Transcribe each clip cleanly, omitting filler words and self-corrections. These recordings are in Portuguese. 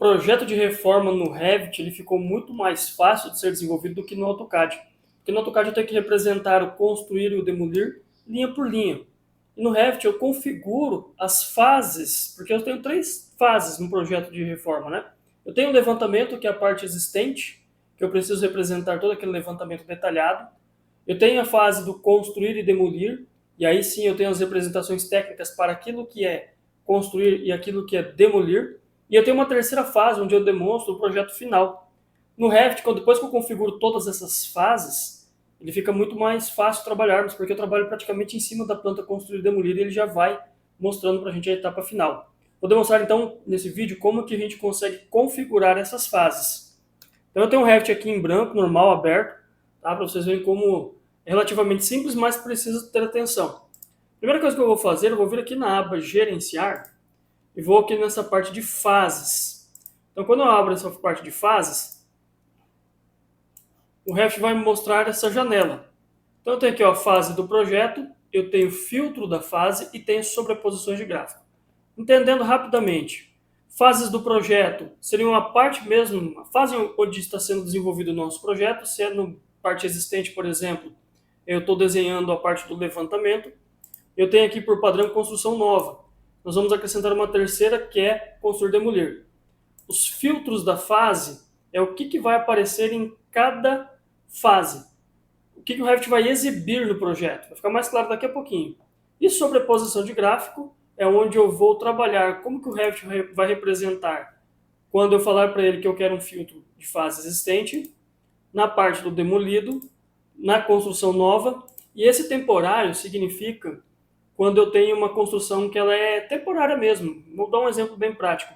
projeto de reforma no Revit ele ficou muito mais fácil de ser desenvolvido do que no AutoCAD. Porque no AutoCAD eu tenho que representar o construir e o demolir linha por linha. E no Revit eu configuro as fases, porque eu tenho 3 fases no projeto de reforma, né? Eu tenho o levantamento, que é a parte existente, que eu preciso representar todo aquele levantamento detalhado. Eu tenho a fase do construir e demolir, e aí sim eu tenho as representações técnicas para aquilo que é construir e aquilo que é demolir. E eu tenho uma terceira fase, onde eu demonstro o projeto final. No Revit, depois que eu configuro todas essas fases, ele fica muito mais fácil trabalharmos, porque eu trabalho praticamente em cima da planta construir e demolir, e ele já vai mostrando para a gente a etapa final. Vou demonstrar então, nesse vídeo, como que a gente consegue configurar essas fases. Então eu tenho um Revit aqui em branco, normal, aberto, tá? Para vocês verem como é relativamente simples, mas precisa ter atenção. Primeira coisa que eu vou fazer, eu vou vir aqui na aba Gerenciar, e vou aqui nessa parte de fases. Então, quando eu abro essa parte de fases, o Revit vai me mostrar essa janela. Então, eu tenho aqui ó, a fase do projeto, eu tenho filtro da fase e tenho sobreposições de gráfico. Entendendo rapidamente, fases do projeto seriam a parte mesmo, a fase onde está sendo desenvolvido o nosso projeto, sendo parte existente, por exemplo, eu estou desenhando a parte do levantamento. Eu tenho aqui por padrão construção nova. Nós vamos acrescentar uma terceira, que é construir e demolir. Os filtros da fase é o que vai aparecer em cada fase. O que o Revit vai exibir no projeto. Vai ficar mais claro daqui a pouquinho. E sobreposição de gráfico é onde eu vou trabalhar como que o Revit vai representar quando eu falar para ele que eu quero um filtro de fase existente, na parte do demolido, na construção nova. E esse temporário significa quando eu tenho uma construção que ela é temporária mesmo. Vou dar um exemplo bem prático.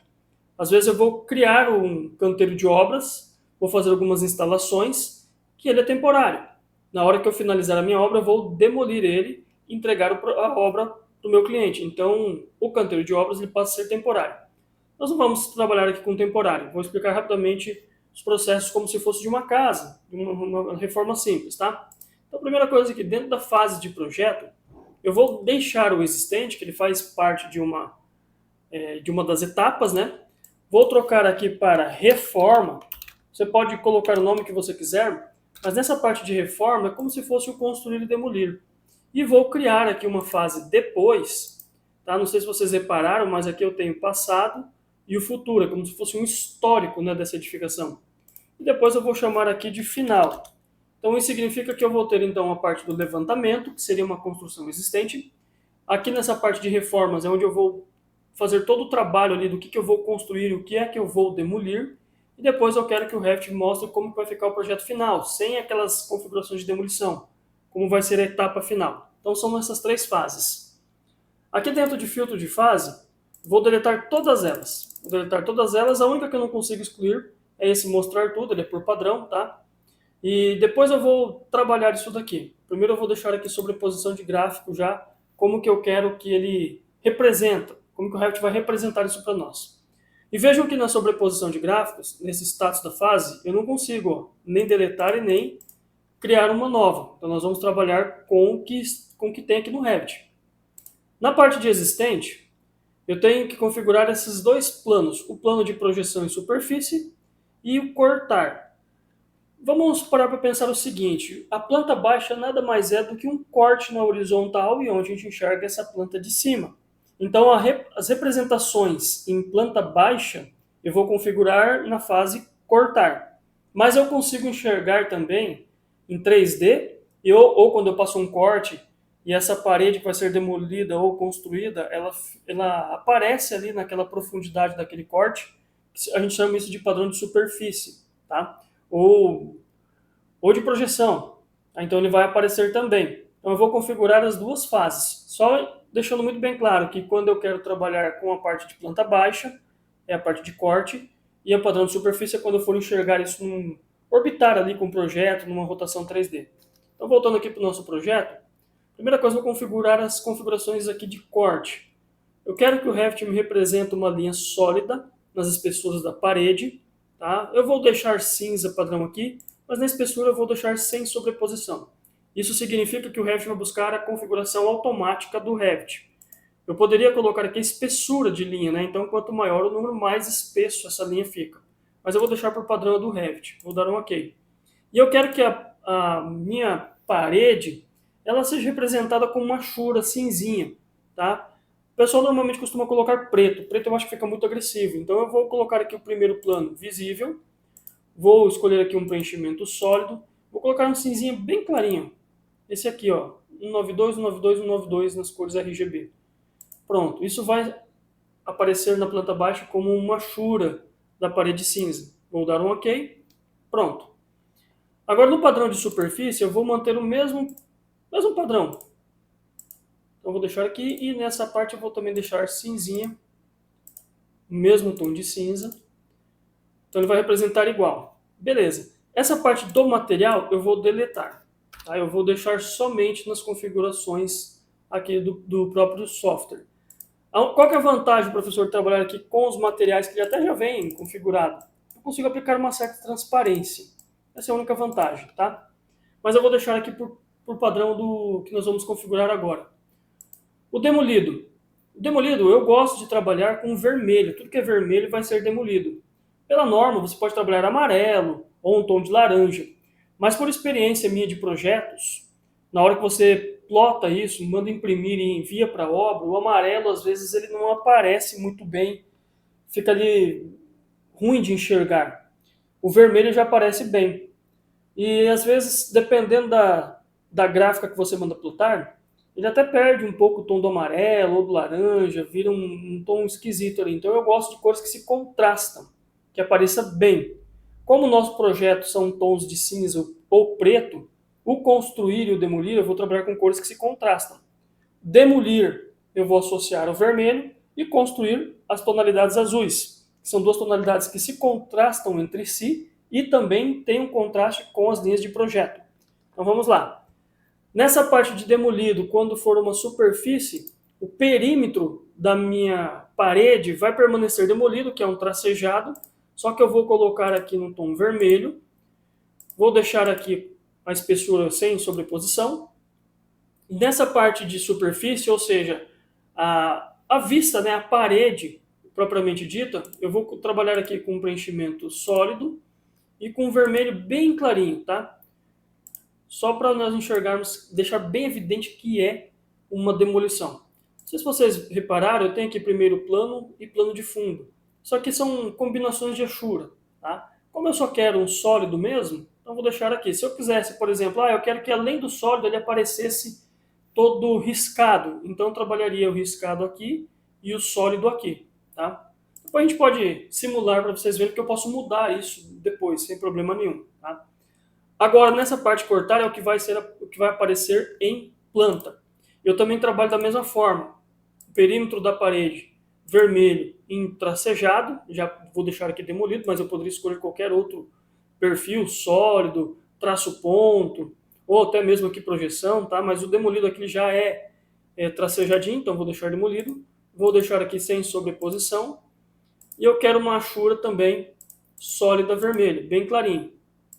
Às vezes eu vou criar um canteiro de obras, vou fazer algumas instalações, que ele é temporário. Na hora que eu finalizar a minha obra, eu vou demolir ele e entregar a obra para o meu cliente. Então, o canteiro de obras ele passa a ser temporário. Nós não vamos trabalhar aqui com temporário. Vou explicar rapidamente os processos como se fosse de uma casa, de uma reforma simples, tá? Então, a primeira coisa aqui, dentro da fase de projeto, eu vou deixar o existente, que ele faz parte de uma das etapas, né? Vou trocar aqui para reforma. Você pode colocar o nome que você quiser, mas nessa parte de reforma é como se fosse o construir e demolir. E vou criar aqui uma fase depois, tá? Não sei se vocês repararam, mas aqui eu tenho o passado e o futuro, é como se fosse um histórico, né, dessa edificação. E depois eu vou chamar aqui de final. Então isso significa que eu vou ter então a parte do levantamento, que seria uma construção existente. Aqui nessa parte de reformas é onde eu vou fazer todo o trabalho ali do que eu vou construir, o que é que eu vou demolir. E depois eu quero que o Revit mostre como vai ficar o projeto final, sem aquelas configurações de demolição, como vai ser a etapa final. Então são essas 3 fases. Aqui dentro de filtro de fase, vou deletar todas elas. Vou deletar todas elas, a única que eu não consigo excluir é esse mostrar tudo, ele é por padrão, tá? E depois eu vou trabalhar isso daqui. Primeiro eu vou deixar aqui sobreposição de gráfico já, como que eu quero que ele representa, como que o Revit vai representar isso para nós. E vejam que na sobreposição de gráficos, nesse status da fase, eu não consigo nem deletar e nem criar uma nova. Então nós vamos trabalhar com o que tem aqui no Revit. Na parte de existente, eu tenho que configurar esses 2 planos, o plano de projeção em superfície e o cortar. Vamos parar para pensar o seguinte, a planta baixa nada mais é do que um corte na horizontal e onde a gente enxerga essa planta de cima. Então, as representações em planta baixa eu vou configurar na fase cortar. Mas eu consigo enxergar também em 3D, ou quando eu passo um corte e essa parede que vai ser demolida ou construída, ela aparece ali naquela profundidade daquele corte, a gente chama isso de padrão de superfície, tá? Ou de projeção. Então ele vai aparecer também. Então eu vou configurar as 2 fases. Só deixando muito bem claro que quando eu quero trabalhar com a parte de planta baixa, é a parte de corte, e a padrão de superfície é quando eu for enxergar isso orbitar ali com o projeto, numa rotação 3D. Então voltando aqui para o nosso projeto, primeira coisa eu vou configurar as configurações aqui de corte. Eu quero que o Revit me represente uma linha sólida nas espessuras da parede. Tá? Eu vou deixar cinza padrão aqui, mas na espessura eu vou deixar sem sobreposição. Isso significa que o Revit vai buscar a configuração automática do Revit. Eu poderia colocar aqui a espessura de linha, né? Então, quanto maior o número, mais espesso essa linha fica. Mas eu vou deixar por padrão do Revit. Vou dar um OK. E eu quero que a minha parede ela seja representada com uma chura cinzinha, tá? O pessoal normalmente costuma colocar preto. Preto eu acho que fica muito agressivo. Então eu vou colocar aqui o primeiro plano visível. Vou escolher aqui um preenchimento sólido. Vou colocar um cinzinha bem clarinho. Esse aqui, ó. 192, 192, 192 nas cores RGB. Pronto. Isso vai aparecer na planta baixa como uma chura da parede cinza. Vou dar um OK. Pronto. Agora, no padrão de superfície, eu vou manter o mesmo padrão. Então, vou deixar aqui e nessa parte eu vou também deixar cinzinha, o mesmo tom de cinza. Então, ele vai representar igual. Beleza. Essa parte do material eu vou deletar. Tá? Eu vou deixar somente nas configurações aqui do próprio software. Qual que é a vantagem, professor, de trabalhar aqui com os materiais que ele até já vem configurado? Eu consigo aplicar uma certa transparência. Essa é a única vantagem, tá? Mas eu vou deixar aqui por padrão do que nós vamos configurar agora. O demolido. O demolido, eu gosto de trabalhar com vermelho. Tudo que é vermelho vai ser demolido. Pela norma, você pode trabalhar amarelo ou um tom de laranja. Mas por experiência minha de projetos, na hora que você plota isso, manda imprimir e envia para a obra, o amarelo, às vezes, ele não aparece muito bem. Fica ali ruim de enxergar. O vermelho já aparece bem. E, às vezes, dependendo da gráfica que você manda plotar, ele até perde um pouco o tom do amarelo ou do laranja, vira um tom esquisito ali. Então eu gosto de cores que se contrastam, que apareça bem. Como o nosso projeto são tons de cinza ou preto, o construir e o demolir eu vou trabalhar com cores que se contrastam. Demolir eu vou associar o vermelho e construir as tonalidades azuis, que são duas tonalidades que se contrastam entre si e também tem um contraste com as linhas de projeto. Então vamos lá. Nessa parte de demolido, quando for uma superfície, o perímetro da minha parede vai permanecer demolido, que é um tracejado, só que eu vou colocar aqui no tom vermelho, vou deixar aqui a espessura sem sobreposição. Nessa parte de superfície, ou seja, a vista, né, a parede propriamente dita, eu vou trabalhar aqui com um preenchimento sólido e com um vermelho bem clarinho, tá? Só para nós enxergarmos, deixar bem evidente que é uma demolição. Não sei se vocês repararam, eu tenho aqui primeiro plano e plano de fundo. Só que são combinações de achura. Tá? Como eu só quero um sólido mesmo, então vou deixar aqui. Se eu quisesse, por exemplo, eu quero que além do sólido ele aparecesse todo riscado. Então eu trabalharia o riscado aqui e o sólido aqui. Tá? Depois a gente pode simular para vocês verem que eu posso mudar isso depois, sem problema nenhum. Tá? Agora, nessa parte cortar é o que vai aparecer em planta. Eu também trabalho da mesma forma. O perímetro da parede vermelho em tracejado, já vou deixar aqui demolido, mas eu poderia escolher qualquer outro perfil, sólido, traço ponto, ou até mesmo aqui projeção, tá? Mas o demolido aqui já é tracejadinho, então vou deixar demolido. Vou deixar aqui sem sobreposição. E eu quero uma achura também sólida vermelha, bem clarinho.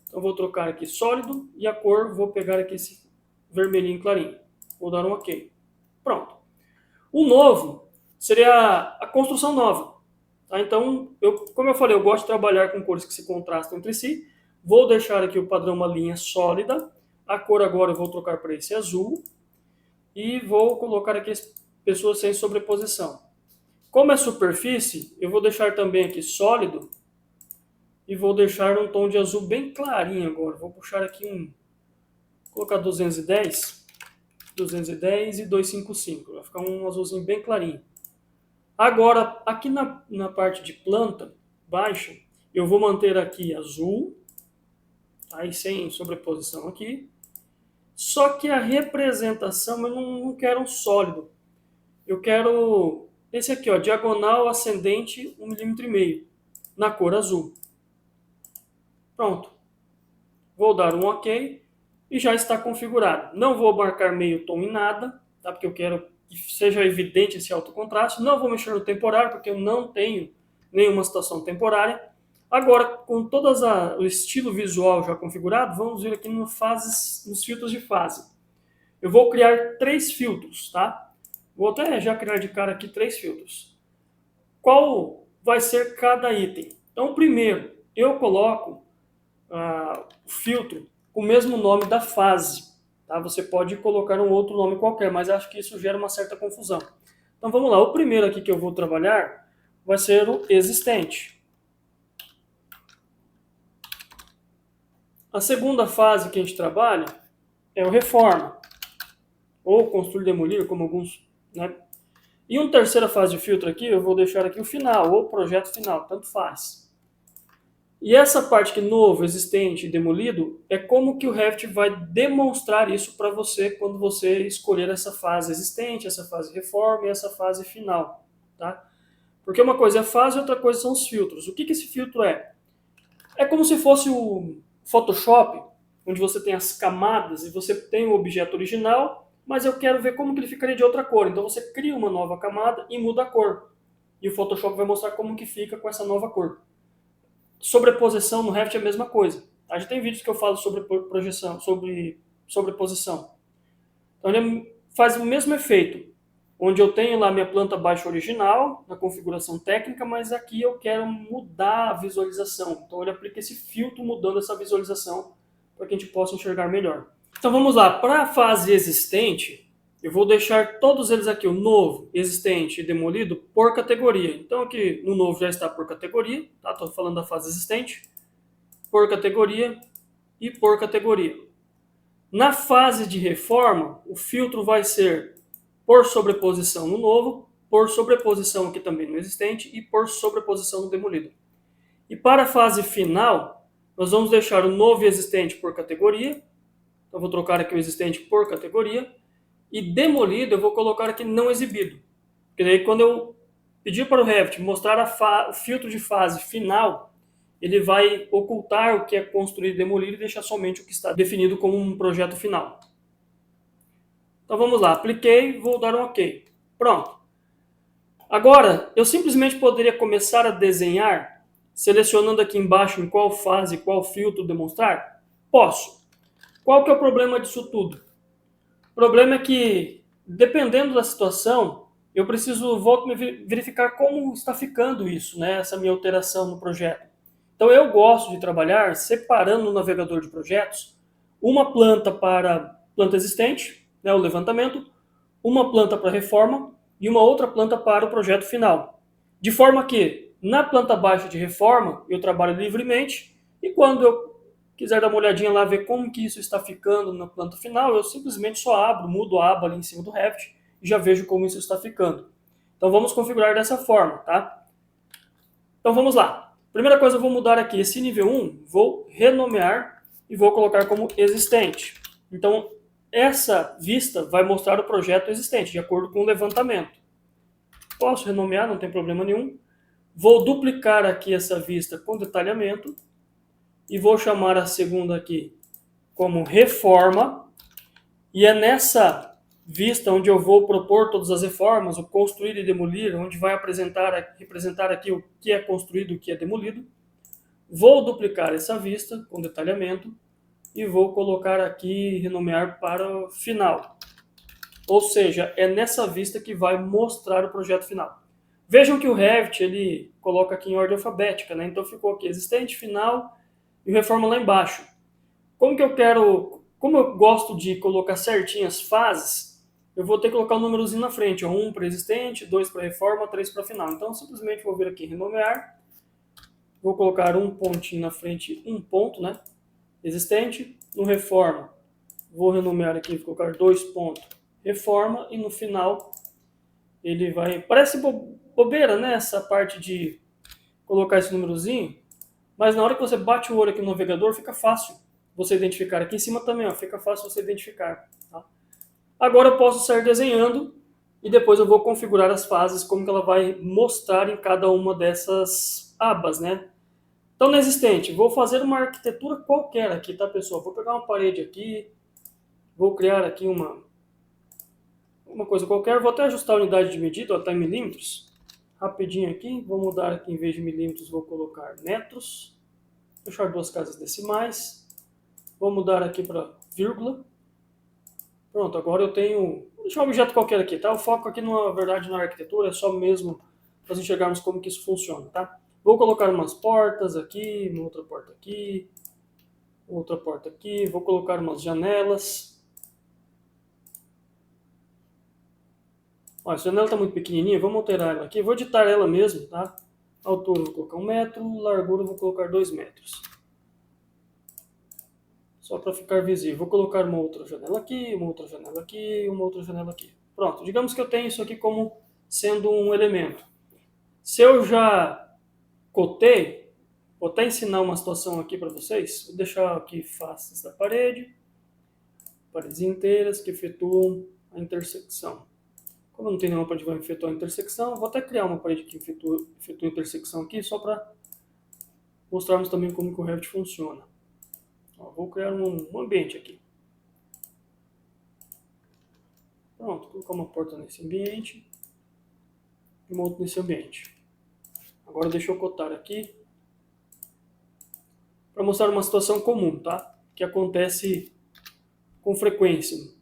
Então vou trocar aqui sólido e a cor, vou pegar aqui esse vermelhinho clarinho. Vou dar um OK. Pronto. O novo seria a construção nova. Tá? Então, como eu falei, eu gosto de trabalhar com cores que se contrastam entre si. Vou deixar aqui o padrão uma linha sólida. A cor agora eu vou trocar para esse azul. E vou colocar aqui as pessoas sem sobreposição. Como é superfície, eu vou deixar também aqui sólido. E vou deixar um tom de azul bem clarinho agora. Vou puxar aqui vou colocar 210 e 255. Vai ficar um azulzinho bem clarinho. Agora, aqui na parte de planta baixa, eu vou manter aqui azul, aí sem sobreposição aqui. Só que a representação eu não quero um sólido. Eu quero esse aqui, ó, diagonal ascendente 1,5 mm, na cor azul. Pronto. Vou dar um OK e já está configurado. Não vou marcar meio tom em nada, tá? Porque eu quero que seja evidente esse alto contraste. Não vou mexer no temporário, porque eu não tenho nenhuma situação temporária. Agora, com todo o estilo visual já configurado, vamos vir aqui nos filtros de fase. Eu vou criar 3 filtros, tá? Vou até já criar de cara aqui 3 filtros. Qual vai ser cada item? Então, primeiro, eu coloco o filtro com o mesmo nome da fase. Tá? Você pode colocar um outro nome qualquer, mas acho que isso gera uma certa confusão. Então vamos lá, o primeiro aqui que eu vou trabalhar vai ser o existente. A segunda fase que a gente trabalha é o reforma, ou construir demolir, como alguns, né? E uma terceira fase de filtro aqui, eu vou deixar aqui o final, ou projeto final, tanto faz. E essa parte que novo, existente e demolido, é como que o Revit vai demonstrar isso para você quando você escolher essa fase existente, essa fase reforma e essa fase final. Tá? Porque uma coisa é a fase e outra coisa são os filtros. O que, que esse filtro é? É como se fosse o Photoshop, onde você tem as camadas e você tem o objeto original, mas eu quero ver como que ele ficaria de outra cor. Então você cria uma nova camada e muda a cor. E o Photoshop vai mostrar como que fica com essa nova cor. Sobreposição no Revit é a mesma coisa. A gente tem vídeos que eu falo sobre projeção, sobre sobreposição. Então ele faz o mesmo efeito, onde eu tenho lá minha planta baixa original, na configuração técnica, mas aqui eu quero mudar a visualização. Então ele aplica esse filtro mudando essa visualização para que a gente possa enxergar melhor. Então vamos lá, para a fase existente, eu vou deixar todos eles aqui, o novo, existente e demolido, por categoria. Então aqui no novo já está por categoria, tá? Estou falando da fase existente, por categoria e por categoria. Na fase de reforma, o filtro vai ser por sobreposição no novo, por sobreposição aqui também no existente e por sobreposição no demolido. E para a fase final, nós vamos deixar o novo e existente por categoria. Então vou trocar aqui o existente por categoria. E demolido eu vou colocar aqui não exibido. Porque daí quando eu pedir para o Revit mostrar o filtro de fase final, ele vai ocultar o que é construído e demolido e deixar somente o que está definido como um projeto final. Então vamos lá, apliquei, vou dar um OK. Pronto. Agora, eu simplesmente poderia começar a desenhar, selecionando aqui embaixo em qual fase, qual filtro demonstrar? Posso. Qual que é o problema disso tudo? O problema é que, dependendo da situação, eu preciso verificar como está ficando isso, né, essa minha alteração no projeto. Então eu gosto de trabalhar separando no navegador de projetos uma planta para planta existente, né, o levantamento, uma planta para reforma e uma outra planta para o projeto final. De forma que, na planta baixa de reforma, eu trabalho livremente e quando eu quiser dar uma olhadinha lá, ver como que isso está ficando na planta final, eu simplesmente só abro, mudo a aba ali em cima do Revit e já vejo como isso está ficando. Então vamos configurar dessa forma, tá? Então vamos lá. Primeira coisa, eu vou mudar aqui esse nível 1, vou renomear e vou colocar como existente. Então essa vista vai mostrar o projeto existente, de acordo com o levantamento. Posso renomear, não tem problema nenhum. Vou duplicar aqui essa vista com detalhamento e vou chamar a segunda aqui como reforma, e é nessa vista onde eu vou propor todas as reformas, o construir e demolir, onde vai representar aqui o que é construído e o que é demolido. Vou duplicar essa vista com detalhamento e vou colocar aqui, renomear para o final. Ou seja, é nessa vista que vai mostrar o projeto final. Vejam que o Revit ele coloca aqui em ordem alfabética, né? Então ficou aqui existente, final e reforma lá embaixo. Como eu gosto de colocar certinho as fases, eu vou ter que colocar um númerozinho na frente, 1 para existente, 2 para reforma, 3 para final. Então simplesmente vou vir aqui renomear, vou colocar um pontinho na frente, um ponto, né? Existente, no reforma, vou renomear aqui, vou colocar 2 pontos, reforma, e no final ele vai... Parece bobeira, né, essa parte de colocar esse númerozinho, mas na hora que você bate o olho aqui no navegador, fica fácil você identificar. Aqui em cima também, ó, fica fácil você identificar. Tá? Agora eu posso sair desenhando e depois eu vou configurar as fases, como que ela vai mostrar em cada uma dessas abas, né? Então, no existente, vou fazer uma arquitetura qualquer aqui, tá, pessoal? Vou pegar uma parede aqui, vou criar aqui uma coisa qualquer, vou até ajustar a unidade de medida, está em milímetros. Rapidinho aqui, vou mudar aqui, em vez de milímetros, vou colocar metros. Deixar 2 casas decimais. Vou mudar aqui para vírgula. Pronto, agora eu tenho Vou deixar um objeto qualquer aqui, tá? O foco aqui, na verdade, na arquitetura é só mesmo para nós enxergarmos como que isso funciona, tá? Vou colocar umas portas aqui, uma outra porta aqui, vou colocar umas janelas. Ó, essa janela está muito pequenininha, vamos alterar ela aqui. Vou editar ela mesmo, tá? Altura vou colocar 1 metro, largura vou colocar 2 metros. Só para ficar visível. Vou colocar uma outra janela aqui, uma outra janela aqui, uma outra janela aqui. Pronto, digamos que eu tenho isso aqui como sendo um elemento. Se eu já cotei, vou até ensinar uma situação aqui para vocês. Vou deixar aqui faces da parede, paredes inteiras que efetuam a intersecção. Como eu não tenho nenhuma parede que vai efetuar a intersecção, vou até criar uma parede que efetua a intersecção aqui, só para mostrarmos também como que o Revit funciona. Ó, vou criar um ambiente aqui. Pronto, vou colocar uma porta nesse ambiente e uma outra nesse ambiente. Agora deixa eu cotar aqui para mostrar uma situação comum, tá? Que acontece com frequência.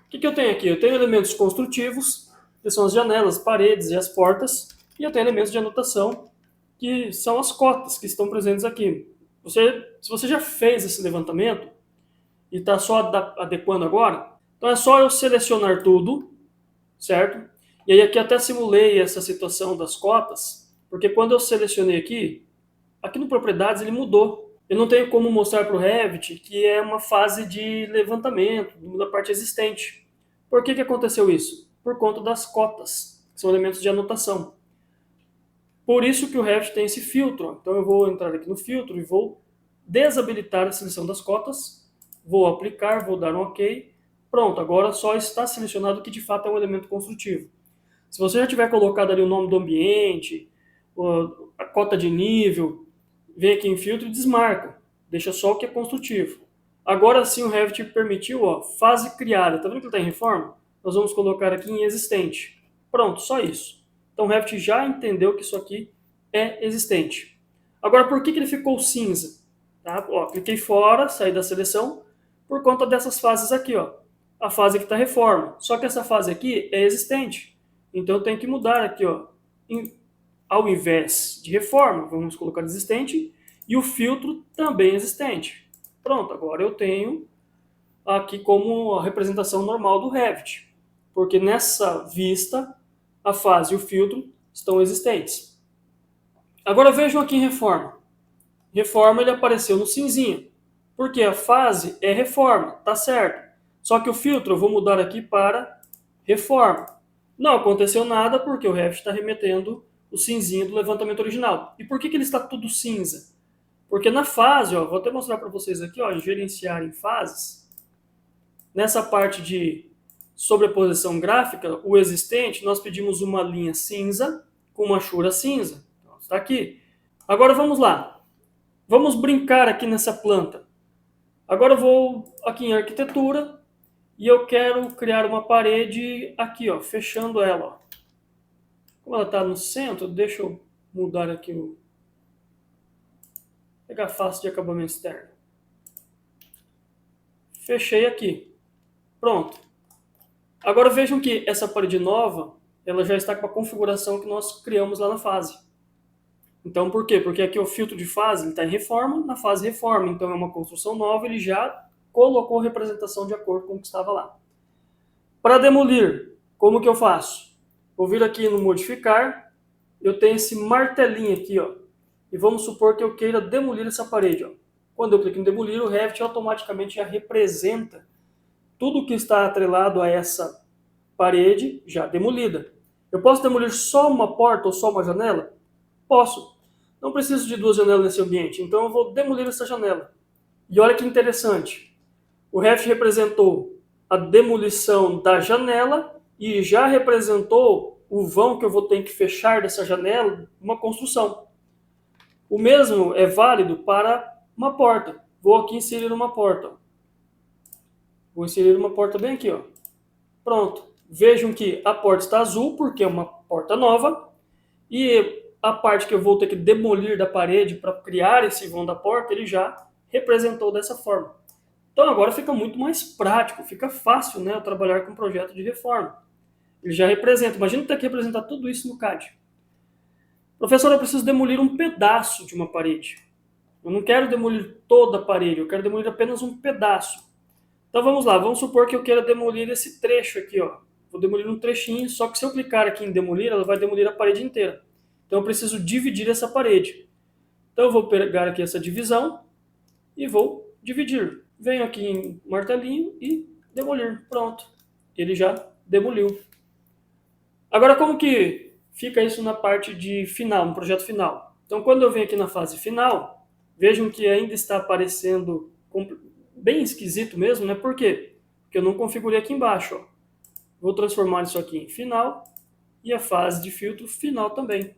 O que eu tenho aqui? Eu tenho elementos construtivos, que são as janelas, paredes e as portas, e eu tenho elementos de anotação, que são as cotas que estão presentes aqui. Se você já fez esse levantamento e está só adequando agora, então é só eu selecionar tudo, certo? E aí aqui até simulei essa situação das cotas, porque quando eu selecionei aqui no Propriedades ele mudou. Eu não tenho como mostrar para o Revit que é uma fase de levantamento da parte existente. Por que aconteceu isso? Por conta das cotas, que são elementos de anotação. Por isso que o Revit tem esse filtro. Então eu vou entrar aqui no filtro e vou desabilitar a seleção das cotas, vou aplicar, vou dar um OK. Pronto, agora só está selecionado o que de fato é um elemento construtivo. Se você já tiver colocado ali o nome do ambiente, a cota de nível, vem aqui em filtro e desmarca. Deixa só o que é construtivo. Agora sim o Revit permitiu, ó, fase criada. Tá vendo que ele está em reforma? Nós vamos colocar aqui em existente. Pronto, só isso. Então o Revit já entendeu que isso aqui é existente. Agora, por que ele ficou cinza? Tá? Ó, cliquei fora, saí da seleção, por conta dessas fases aqui. Ó. A fase que está reforma. Só que essa fase aqui é existente. Então eu tenho que mudar aqui, ó, ao invés de reforma, vamos colocar existente, e o filtro também existente. Pronto, agora eu tenho aqui como a representação normal do Revit, porque nessa vista a fase e o filtro estão existentes. Agora vejam aqui em reforma. Reforma ele apareceu no cinzinho, porque a fase é reforma, tá certo. Só que o filtro eu vou mudar aqui para reforma. Não aconteceu nada porque o Revit está remetendo o cinzinho do levantamento original. E por que ele está tudo cinza? Porque na fase, ó, vou até mostrar para vocês aqui, ó, gerenciar em fases. Nessa parte de sobreposição gráfica, o existente, nós pedimos uma linha cinza com uma chura cinza. Então, está aqui. Agora vamos lá. Vamos brincar aqui nessa planta. Agora eu vou aqui em arquitetura e eu quero criar uma parede aqui, ó, fechando ela. Ó. Como ela está no centro, deixa eu mudar aqui o... Pegar face de acabamento externo. Fechei aqui. Pronto. Agora vejam que essa parede nova, ela já está com a configuração que nós criamos lá na fase. Então por quê? Porque aqui o filtro de fase está em reforma, na fase reforma. Então é uma construção nova, ele já colocou a representação de acordo com o que estava lá. Para demolir, como que eu faço? Vou vir aqui no modificar, eu tenho esse martelinho aqui, ó. E vamos supor que eu queira demolir essa parede. Ó. Quando eu clico em demolir, o Revit automaticamente já representa tudo que está atrelado a essa parede já demolida. Eu posso demolir só uma porta ou só uma janela? Posso. Não preciso de 2 janelas nesse ambiente, então eu vou demolir essa janela. E olha que interessante. O Revit representou a demolição da janela e já representou o vão que eu vou ter que fechar dessa janela, uma construção. O mesmo é válido para uma porta. Vou aqui inserir uma porta. Vou inserir uma porta bem aqui. Ó. Pronto. Vejam que a porta está azul, porque é uma porta nova. E a parte que eu vou ter que demolir da parede para criar esse vão da porta, ele já representou dessa forma. Então agora fica muito mais prático, fica fácil, né, eu trabalhar com um projeto de reforma. Ele já representa, imagina ter que representar tudo isso no CAD. Professor, eu preciso demolir um pedaço de uma parede. Eu não quero demolir toda a parede, eu quero demolir apenas um pedaço. Então vamos lá, vamos supor que eu queira demolir esse trecho aqui, ó. Vou demolir um trechinho, só que se eu clicar aqui em demolir, ela vai demolir a parede inteira. Então eu preciso dividir essa parede. Então eu vou pegar aqui essa divisão e vou dividir. Venho aqui em martelinho e demolir. Pronto. Ele já demoliu. Agora como que fica isso na parte de final, no projeto final? Então quando eu venho aqui na fase final, vejam que ainda está aparecendo bem esquisito mesmo, né? Por quê? Porque eu não configurei aqui embaixo, ó. Vou transformar isso aqui em final e a fase de filtro final também.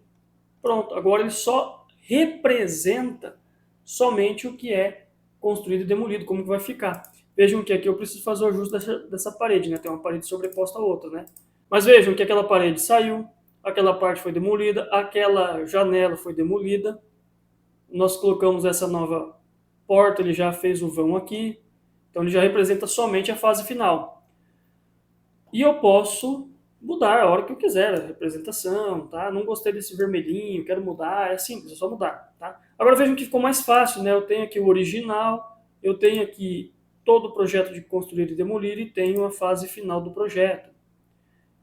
Pronto, agora ele só representa somente o que é construído e demolido, como que vai ficar. Vejam que aqui eu preciso fazer o ajuste dessa parede, né? Tem uma parede sobreposta à outra, né? Mas vejam que aquela parede saiu, aquela parte foi demolida, aquela janela foi demolida. Nós colocamos essa nova porta, ele já fez o vão aqui. Então ele já representa somente a fase final. E eu posso mudar a hora que eu quiser a representação, tá? Não gostei desse vermelhinho, quero mudar, é simples, é só mudar, tá? Agora vejam que ficou mais fácil, né? Eu tenho aqui o original, eu tenho aqui todo o projeto de construir e demolir e tenho a fase final do projeto.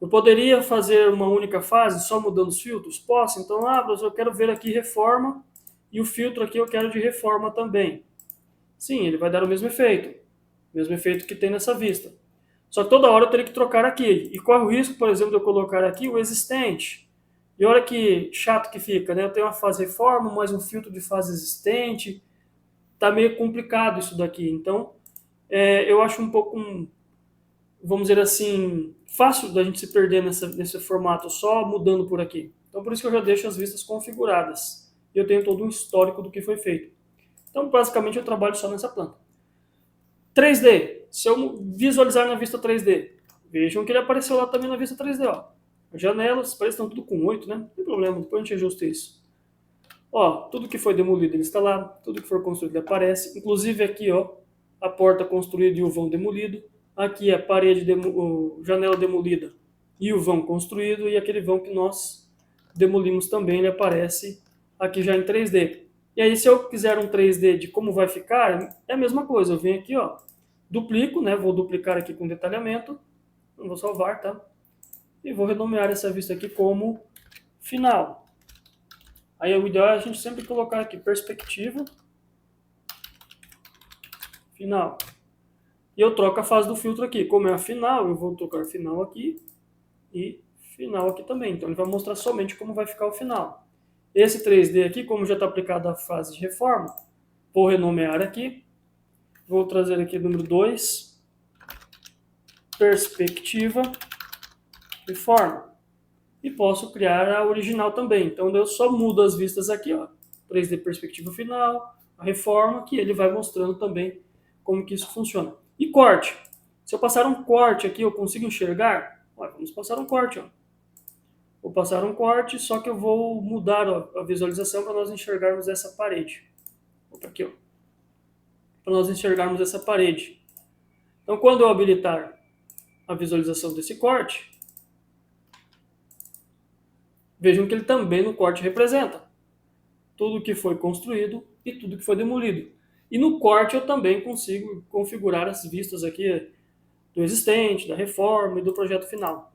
Eu poderia fazer uma única fase só mudando os filtros? Posso, então, eu quero ver aqui reforma e o filtro aqui eu quero de reforma também. Sim, ele vai dar o mesmo efeito que tem nessa vista. Só que toda hora eu teria que trocar aqui. E corre o risco, por exemplo, de eu colocar aqui o existente. E olha que chato que fica, né? Eu tenho uma fase reforma, mais um filtro de fase existente. Tá meio complicado isso daqui. Então, eu acho um pouco, vamos dizer assim, fácil da gente se perder nesse formato só mudando por aqui. Então, por isso que eu já deixo as vistas configuradas. E eu tenho todo um histórico do que foi feito. Então, basicamente, eu trabalho só nessa planta. 3D. Se eu visualizar na vista 3D, vejam que ele apareceu lá também na vista 3D. Ó. As janelas, parece que estão tudo com 8, né? Não tem problema, depois a gente ajusta isso. Ó, tudo que foi demolido ele está lá, tudo que for construído ele aparece. Inclusive aqui, ó, a porta construída e o vão demolido. Aqui a parede, janela demolida e o vão construído. E aquele vão que nós demolimos também, ele aparece aqui já em 3D. E aí, se eu quiser um 3D de como vai ficar, é a mesma coisa. Eu venho aqui, ó, duplico, né? Vou duplicar aqui com detalhamento. Não vou salvar, tá? E vou renomear essa vista aqui como final. Aí o ideal é a gente sempre colocar aqui perspectiva final. E eu troco a fase do filtro aqui. Como é a final, eu vou tocar final aqui e final aqui também. Então ele vai mostrar somente como vai ficar o final. Esse 3D aqui, como já está aplicado a fase de reforma, vou renomear aqui. Vou trazer aqui o número 2, perspectiva, reforma. E posso criar a original também. Então eu só mudo as vistas aqui, ó. 3D perspectiva final, a reforma, que ele vai mostrando também como que isso funciona. E corte. Se eu passar um corte aqui, eu consigo enxergar? Ó, vamos passar um corte, ó. Vou passar um corte, só que eu vou mudar ó, a visualização para nós enxergarmos essa parede. Opa, aqui, ó. Para nós enxergarmos essa parede. Então, quando eu habilitar a visualização desse corte, vejam que ele também no corte representa tudo que foi construído e tudo que foi demolido. E no corte eu também consigo configurar as vistas aqui do existente, da reforma e do projeto final.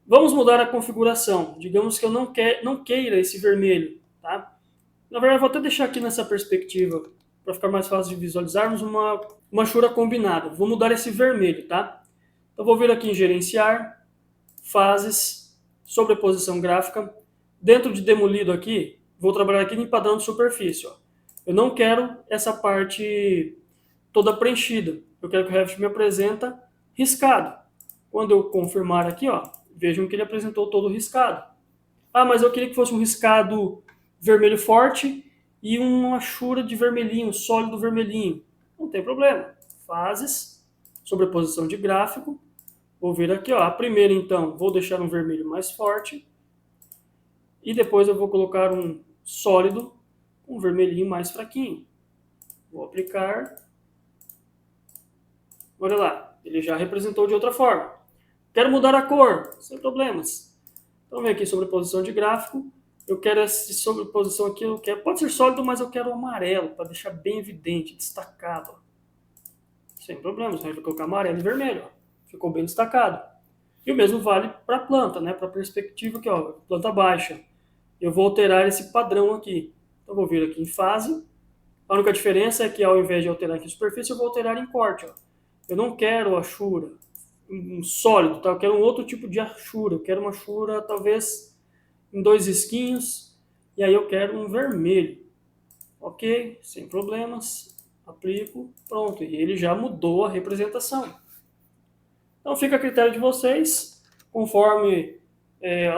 Vamos mudar a configuração. Digamos que eu não queira esse vermelho. Tá? Na verdade, vou até deixar aqui nessa perspectiva, para ficar mais fácil de visualizarmos, uma chura combinada. Vou mudar esse vermelho. Tá? Então vou vir aqui em gerenciar, fases, sobreposição gráfica. Dentro de demolido aqui, vou trabalhar aqui em padrão de superfície. Ó. Eu não quero essa parte toda preenchida. Eu quero que o Revit me apresenta riscado. Quando eu confirmar aqui, ó, vejam que ele apresentou todo riscado. Ah, mas eu queria que fosse um riscado vermelho forte e uma chura de vermelhinho, sólido vermelhinho. Não tem problema. Fases, sobreposição de gráfico. Vou vir aqui, ó, a primeira então, vou deixar um vermelho mais forte. E depois eu vou colocar um sólido, um vermelhinho mais fraquinho. Vou aplicar. Olha lá, ele já representou de outra forma. Quero mudar a cor, sem problemas. Então vem aqui sobreposição de gráfico. Eu quero essa sobreposição aqui, pode ser sólido, mas eu quero amarelo, para deixar bem evidente, destacado. Sem problemas, eu vou colocar amarelo e vermelho. Ficou bem destacado. E o mesmo vale para a planta, né? Para a perspectiva aqui, ó, planta baixa. Eu vou alterar esse padrão aqui. Então vou vir aqui em fase. A única diferença é que ao invés de alterar aqui em superfície, eu vou alterar em corte. Ó. Eu não quero achura um sólido, tá? Eu quero um outro tipo de achura. Eu quero uma achura talvez em 2 risquinhos. E aí eu quero um vermelho. Ok, sem problemas. Aplico, pronto. E ele já mudou a representação. Então fica a critério de vocês, conforme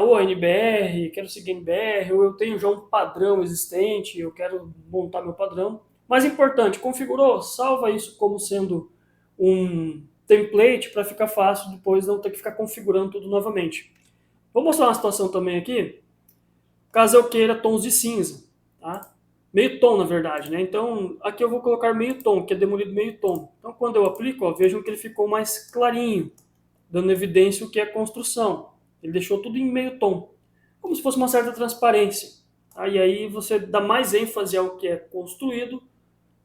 ou a NBR, quero seguir a NBR, ou eu tenho já um padrão existente, eu quero montar meu padrão. Mais importante, configurou, salva isso como sendo um template para ficar fácil depois não ter que ficar configurando tudo novamente. Vou mostrar uma situação também aqui, caso eu queira tons de cinza, tá? Meio tom, na verdade, né? Então, aqui eu vou colocar meio tom, que é demolido meio tom. Então, quando eu aplico, ó, vejam que ele ficou mais clarinho, dando evidência o que é construção. Ele deixou tudo em meio tom, como se fosse uma certa transparência. Tá? E aí você dá mais ênfase ao que é construído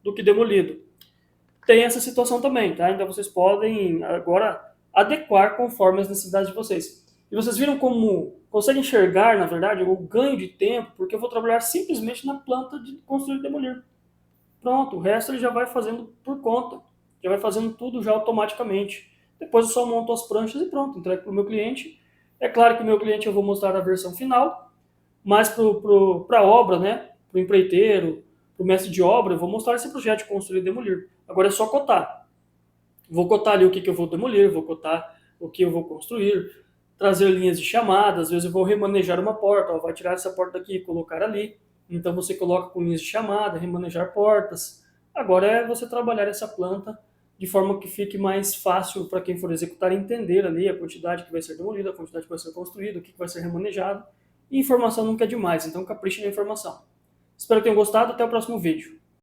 do que demolido. Tem essa situação também, tá? Então vocês podem agora adequar conforme as necessidades de vocês. E vocês viram como conseguem enxergar, na verdade, o ganho de tempo, porque eu vou trabalhar simplesmente na planta de construir e demolir. Pronto, o resto ele já vai fazendo por conta, já vai fazendo tudo já automaticamente. Depois eu só monto as pranchas e pronto, entrego para o meu cliente. É claro que o meu cliente eu vou mostrar a versão final, mas para a obra, né, para o empreiteiro, para o mestre de obra, eu vou mostrar esse projeto de construir e demolir. Agora é só cotar. Vou cotar ali o que eu vou demolir, vou cotar o que eu vou construir, trazer linhas de chamada, às vezes eu vou remanejar uma porta, ó, vai tirar essa porta daqui e colocar ali. Então você coloca com linhas de chamada, remanejar portas. Agora é você trabalhar essa planta de forma que fique mais fácil para quem for executar entender ali a quantidade que vai ser demolida, a quantidade que vai ser construída, o que vai ser remanejado. E informação nunca é demais, então capriche na informação. Espero que tenham gostado, até o próximo vídeo.